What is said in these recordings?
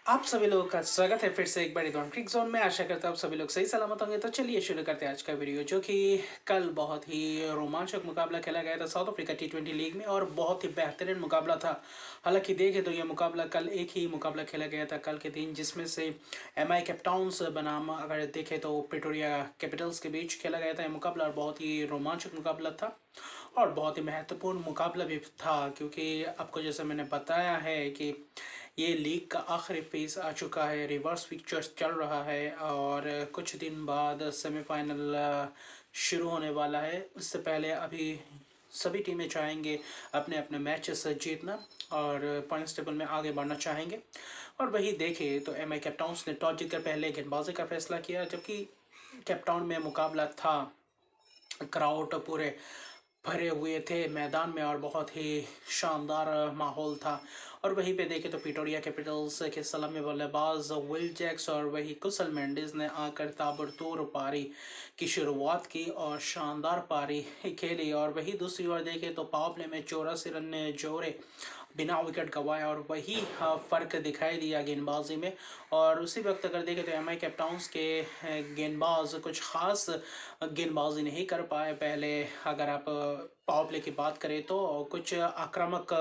आप सभी लोगों का स्वागत है फिर से एक बार इधर क्रिक जोन में। आशा करता हूँ आप सभी लोग सही सलामत होंगे। तो चलिए शुरू करते हैं आज का वीडियो, जो कि कल बहुत ही रोमांचक मुकाबला खेला गया था साउथ अफ्रीका टी20 लीग में, और बहुत ही बेहतरीन मुकाबला था। हालांकि देखें तो यह मुकाबला कल एक ही मुकाबला खेला गया था कल के दिन, जिसमें से MI कैप टाउन्स बनाम अगर देखें तो प्रिटोरिया कैपिटल्स के बीच खेला गया था यह मुकाबला, और बहुत ही रोमांचक मुकाबला था और बहुत ही महत्वपूर्ण मुकाबला भी था। क्योंकि आपको जैसे मैंने बताया है कि ये लीग का आखिरी फेज आ चुका है, रिवर्स फिक्चर्स चल रहा है और कुछ दिन बाद सेमीफाइनल शुरू होने वाला है। उससे पहले अभी सभी टीमें चाहेंगे अपने अपने मैचेस जीतना और पॉइंट्स टेबल में आगे बढ़ना चाहेंगे। और वही देखे तो MI कैप टाउन्स ने टॉस जीतकर पहले गेंदबाजी का फैसला किया, जबकि कैप टाउन में मुकाबला था। क्राउड पूरे भरे हुए थे मैदान में और बहुत ही शानदार माहौल था। और वहीं पे देखें तो पिटोरिया कैपिटल्स के सलामी बल्लेबाज विल जैक्स और वही कुशल मेंडिस ने आकर ताबड़तोड़ पारी की शुरुआत की और शानदार पारी खेली। और वही दूसरी ओर देखें तो पावर प्ले में 84 रन ने जोड़े बिना विकेट गंवाए, और वही फ़र्क दिखाई दिया गेंदबाजी में। और उसी वक्त अगर देखें तो MI कैप टाउन्स के गेंदबाज कुछ ख़ास गेंदबाजी नहीं कर पाए। पहले अगर आप पावर प्ले की बात करें तो कुछ आक्रामक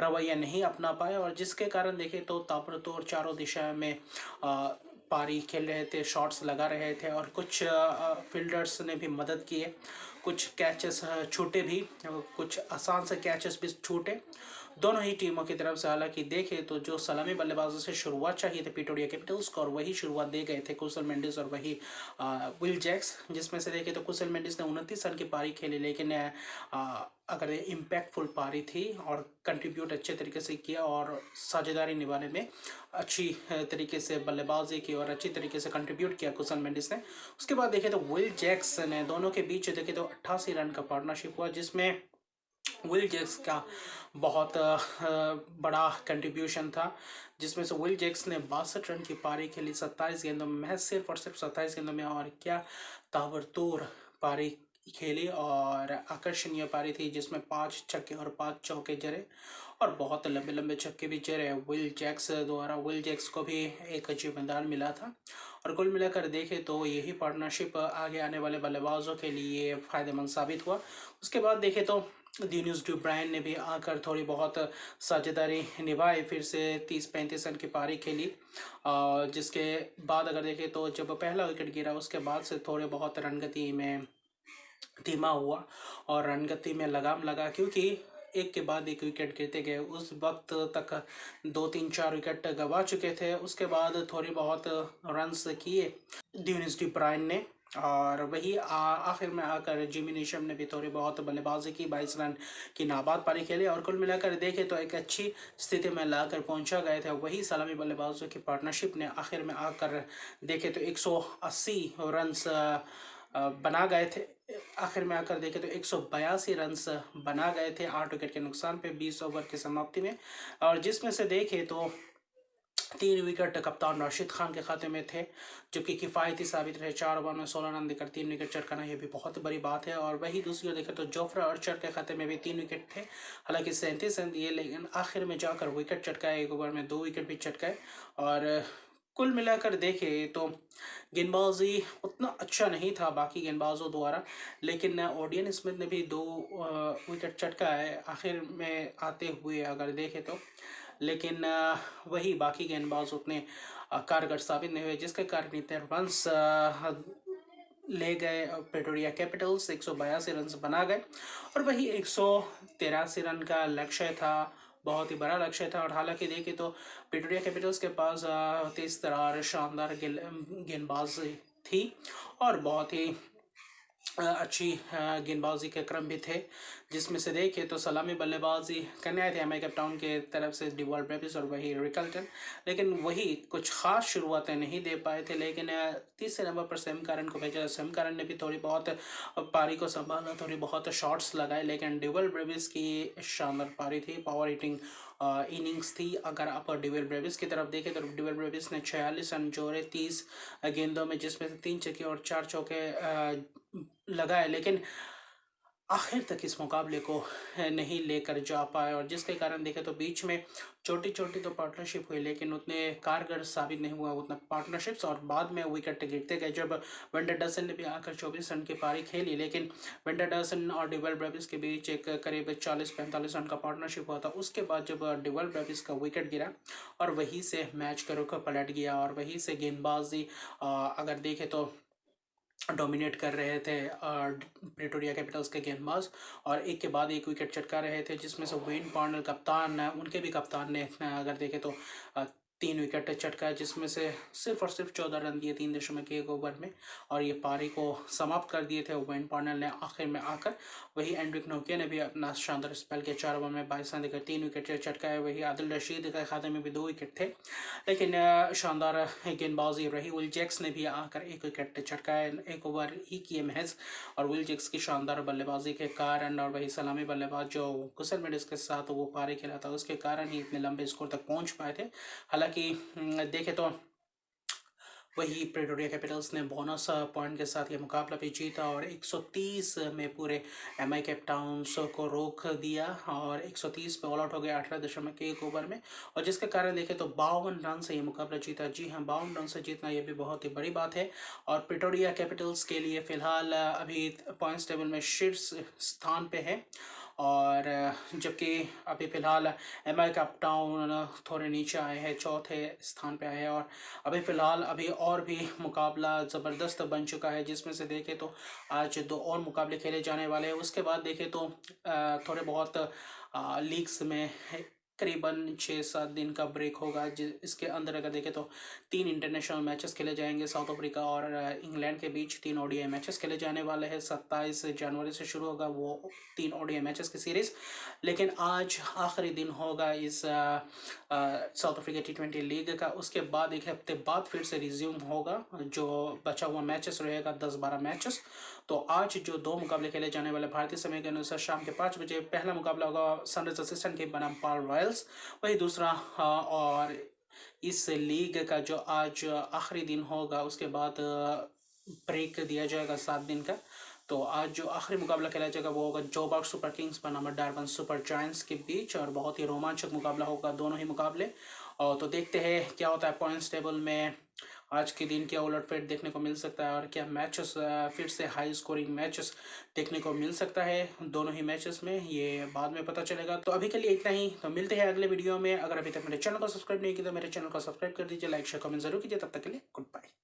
रवैया नहीं अपना पाए, और जिसके कारण देखें तो ताबड़तोड़ चारों दिशा में पारी खेल रहे थे, शॉट्स लगा रहे थे, और कुछ फील्डर्स ने भी मदद की है। कुछ कैचेस छूटे भी, कुछ आसान से कैचेस भी छूटे दोनों ही टीमों की तरफ से। हालांकि देखें तो जो सलामी बल्लेबाजों से शुरुआत चाहिए थी पिटोरिया कैपिटल्स को, और वही शुरुआत दे गए थे कुशल मेंडिस और वही विल जैक्स, जिसमें से देखें तो कुशल मेंडिस ने 29 रन की पारी खेली, लेकिन अगर इम्पैक्टफुल पारी थी और कंट्रीब्यूट अच्छे तरीके से किया और साझेदारी निभाने में अच्छी तरीके से बल्लेबाजी की और अच्छी तरीके से कंट्रीब्यूट किया कुशल मेंडिस ने। उसके बाद देखें तो विल जैक्स ने, दोनों के बीच देखें तो 88 रन का पार्टनरशिप हुआ, जिसमें विल जैक्स का बहुत बड़ा कंट्रीब्यूशन था। जिसमें से विल जैक्स ने 62 रन की पारी खेली 27 गेंदों में, महज सिर्फ और सिर्फ 27 गेंदों में, और क्या ताबड़तोड़ पारी खेली और आकर्षणीय पारी थी, जिसमें 5 छक्के और 5 चौके जड़े और बहुत लंबे लंबे छक्के भी जड़े विल जैक्स द्वारा। विल जैक्स को भी एक जिम्मेदार मिला था। और कुल मिलाकर देखें तो यही पार्टनरशिप आगे आने वाले बल्लेबाजों के लिए फ़ायदेमंद साबित हुआ। उसके बाद देखें तो दिनिस डी ब्रायन ने भी आकर थोड़ी बहुत साझेदारी निभाई, फिर से 30-35 रन की पारी खेली। जिसके बाद अगर देखें तो जब पहला विकेट गिरा उसके बाद से थोड़े बहुत रनगति में धीमा हुआ और रनगति में लगाम लगा, क्योंकि एक के बाद एक विकेट गिरते गए। उस वक्त तक 2-3-4 विकेट गंवा चुके थे। उसके बाद थोड़ी बहुत रन्स किए दिनिस डी ब्रायन ने, और वही आखिर में आकर जिमी नीशम ने भी थोड़ी बहुत बल्लेबाजी की, 22 रन की नाबाद पारी खेली, और कुल मिलाकर देखें तो एक अच्छी स्थिति में लाकर पहुंचा गए थे। वही सलामी बल्लेबाजों की पार्टनरशिप ने आखिर में आकर देखें तो 180 रन बना गए थे। आखिर में आकर देखें तो 182 रन बना गए थे 8 विकेट के नुकसान पे 20 ओवर की समाप्ति में। और जिसमें से देखें तो 3 विकेट कप्तान राशिद खान के खाते में थे, जो कि किफ़ायती साबित रहे। 4 ओवर में 16 रन देकर 3 विकेट चटकाना, ये भी बहुत बड़ी बात है। और वही दूसरी ओर देखें तो जोफ्रा आर्चर के खाते में भी 3 विकेट थे। हालांकि 37 रन दिए, लेकिन आखिर में जाकर विकेट चटकाए, 1 ओवर में 2 विकेट भी चटकाए। और कुल मिलाकर देखें तो गेंदबाजी उतना अच्छा नहीं था बाकी गेंदबाजों द्वारा, लेकिन ओडियन स्मिथ ने भी 2 विकेट चटकाए आखिर में आते हुए अगर देखें तो। लेकिन वही बाकी गेंदबाज उतने कारगर साबित नहीं हुए, जिसके कारण इतने रन्स ले गए प्रिटोरिया कैपिटल्स 182 रन बना गए। और वही 183 रन का लक्ष्य था, बहुत ही बड़ा लक्ष्य था। और हालांकि देखें तो प्रिटोरिया कैपिटल्स के पास तेज तरार शानदार गेंदबाज थी और बहुत ही अच्छी गेंदबाजी के क्रम भी थे। जिसमें से देखें तो सलामी बल्लेबाजी करने आए थे MI कैप टाउन के तरफ से डिवॉल्ट ब्रेविस और वही रिकल्टन, लेकिन वही कुछ खास शुरुआतें नहीं दे पाए थे। लेकिन तीसरे नंबर पर सेम कारण को भेजा। सेम कारण ने भी थोड़ी बहुत पारी को संभाला, थोड़ी बहुत शॉट्स लगाए, लेकिन डिवॉल्ट ब्रेविस की शानदार पारी थी, पावर हिटिंग इनिंग्स थी। अगर आप डिवेल ब्रेविस की तरफ देखें तो डिवेल ब्रेविस ने 46 रन जोड़े 30 गेंदों में, जिसमें से 3 छक्के और 4 चौके लगाए। लेकिन आखिर तक इस मुकाबले को नहीं लेकर जा पाए, और जिसके कारण देखें तो बीच में छोटी छोटी तो पार्टनरशिप हुई लेकिन उतने कारगर साबित नहीं हुआ उतना पार्टनरशिप्स, और बाद में विकेट गिरते गए जब वेंडरडसन ने भी आकर 24 रन की पारी खेली, लेकिन वेंडरडसन और डिवेल ब्रेविस के बीच एक करीब 40-45 रन का पार्टनरशिप हुआ था। उसके बाद जब डिवेल ब्रेविस का विकेट गिरा और वहीं से मैच का रुख पलट गया, और वहीं से गेंदबाजी अगर देखें तो डोमिनेट कर रहे थे प्रेटोरिया कैपिटल्स के गेंदबाज, और एक के बाद एक विकेट चटका रहे थे, जिसमें से वेन पार्नर कप्तान, उनके भी कप्तान ने अगर देखें तो 3 विकेट चटकाए, जिसमें से सिर्फ और सिर्फ 14 रन दिए 3.1 ओवर में, और ये पारी को समाप्त कर दिए थे वेन पार्नर ने आखिर में आकर। वही एंड्रिक नोकिया ने भी अपना शानदार स्पेल के 4 ओवर में 22 रन देकर 3 विकेट चटकाए। वही आदिल रशीद के खाते में भी 2 विकेट थे, लेकिन शानदार गेंदबाजी रही। विल जैक्स ने भी आकर 1 विकेट चटकाए, 1 ओवर ही किए महज, और विल जैक्स की शानदार बल्लेबाजी के कारण, और वही सलामी बल्लेबाज जो कुशल मेंडिस के साथ वो पारी खेला था उसके कारण ही इतने लंबे स्कोर तक पहुंच पाए थे। हालांकि देखें तो वही प्रेटोरिया कैपिटल्स ने बोनस पॉइंट के साथ ये मुकाबला भी जीता, और 130 में पूरे एमआई केप टाउन्स को रोक दिया, और 130 पे ऑल आउट हो गया 18.1 ओवर में, और जिसके कारण देखें तो 52 रन से ये मुकाबला जीता। जी हाँ, 52 रन से जीतना ये भी बहुत ही बड़ी बात है, और प्रेटोरिया कैपिटल्स के लिए फिलहाल अभी पॉइंट्स टेबल में शीर्ष स्थान पे है, और जबकि अभी फ़िलहाल एम आई कप टाउन थोड़े नीचे आए हैं, चौथे स्थान पे आए हैं, और अभी फ़िलहाल अभी और भी मुकाबला ज़बरदस्त बन चुका है, जिसमें से देखें तो आज 2 और मुकाबले खेले जाने वाले हैं। उसके बाद देखें तो थोड़े बहुत लीग्स में करीबन 6-7 दिन का ब्रेक होगा, इसके अंदर अगर देखें तो 3 इंटरनेशनल मैचेस खेले जाएंगे। साउथ अफ्रीका और इंग्लैंड के बीच 3 ओडीआई मैचेस खेले जाने वाले हैं। 27 जनवरी से शुरू होगा वो 3 ओडीआई मैचेस की सीरीज़, लेकिन आज आखिरी दिन होगा इस साउथ अफ्रीका T20 लीग का। उसके बाद एक हफ्ते बाद फिर से रिज्यूम होगा, जो बचा हुआ मैचेस रहेगा 10-12 मैचेस। तो आज जो 2 मुकाबले खेले जाने वाले भारतीय समय के अनुसार शाम के 5 बजे, पहला मुकाबला होगा सनराइजर्स असिस्टेंट के बनाम पाल रॉयल्स, वही दूसरा और इस लीग का जो आज आखिरी दिन होगा उसके बाद ब्रेक दिया जाएगा 7 दिन का। तो आज जो आखिरी मुकाबला खेला जाएगा वो होगा जोबर्ग सुपर किंग्स बनाम डार्बन सुपर जायंट्स के बीच, और बहुत ही रोमांचक मुकाबला होगा दोनों ही मुकाबले। और तो देखते हैं क्या होता है पॉइंट्स टेबल में, आज के दिन क्या उलटफेर देखने को मिल सकता है, और क्या मैचेस फिर से हाई स्कोरिंग मैचेस देखने को मिल सकता है दोनों ही मैचेस में, ये बाद में पता चलेगा। तो अभी के लिए इतना ही, तो मिलते हैं अगले वीडियो में। अगर अभी तक मेरे चैनल को सब्सक्राइब नहीं किया तो मेरे चैनल को सब्सक्राइब कर दीजिए, लाइक शेयर कमेंट जरूर कीजिए। तब तक के लिए गुड बाय।